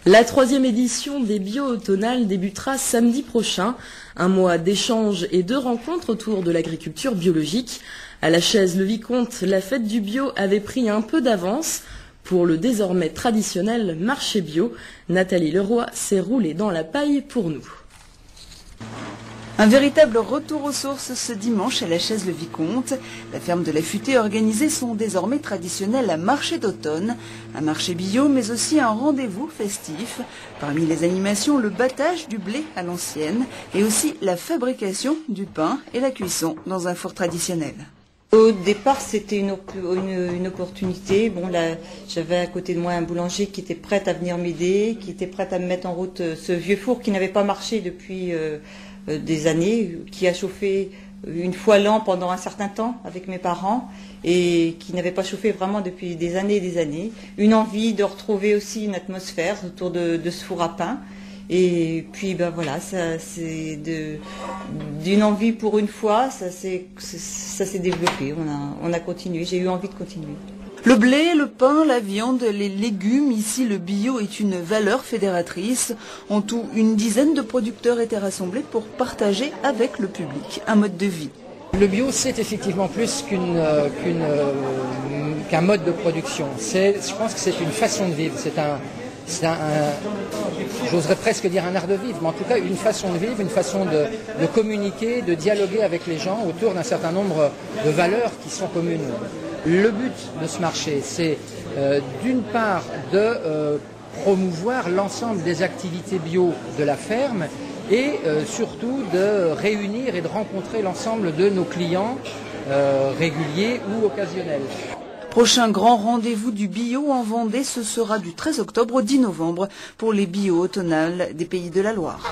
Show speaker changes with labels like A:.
A: La 3e édition des bio-automnales débutera samedi prochain. Un mois d'échanges et de rencontres autour de l'agriculture biologique. À la Chaise-le-Vicomte, la fête du bio avait pris un peu d'avance. Pour le désormais traditionnel marché bio, Nathalie Leroy s'est roulée dans la paille pour nous.
B: Un véritable retour aux sources ce dimanche à la Chaise-le-Vicomte. La ferme de la Futée organisait son désormais traditionnel marché d'automne. Un marché bio, mais aussi un rendez-vous festif. Parmi les animations, le battage du blé à l'ancienne et aussi la fabrication du pain et la cuisson dans un four traditionnel.
C: Au départ, c'était une opportunité. Bon, là, j'avais à côté de moi un boulanger qui était prêt à venir m'aider, qui était prêt à me mettre en route ce vieux four qui n'avait pas marché depuis des années, qui a chauffé une fois l'an pendant un certain temps avec mes parents et qui n'avait pas chauffé vraiment depuis des années et des années. Une envie de retrouver aussi une atmosphère autour de ce four à pain. Et puis ben voilà, ça c'est d'une envie pour une fois, ça s'est développé. On a continué. J'ai eu envie de continuer.
B: Le blé, le pain, la viande, les légumes, ici le bio est une valeur fédératrice. En tout, une dizaine de producteurs étaient rassemblés pour partager avec le public un mode de vie.
D: Le bio, c'est effectivement plus qu'un mode de production. Je pense que c'est une façon de vivre. J'oserais presque dire un art de vivre, mais en tout cas une façon de vivre, une façon de communiquer, de dialoguer avec les gens autour d'un certain nombre de valeurs qui sont communes. Le but de ce marché, c'est d'une part de promouvoir l'ensemble des activités bio de la ferme et surtout de réunir et de rencontrer l'ensemble de nos clients réguliers ou occasionnels.
B: Prochain grand rendez-vous du bio en Vendée, ce sera du 13 octobre au 10 novembre pour les bio-automnales des Pays de la Loire.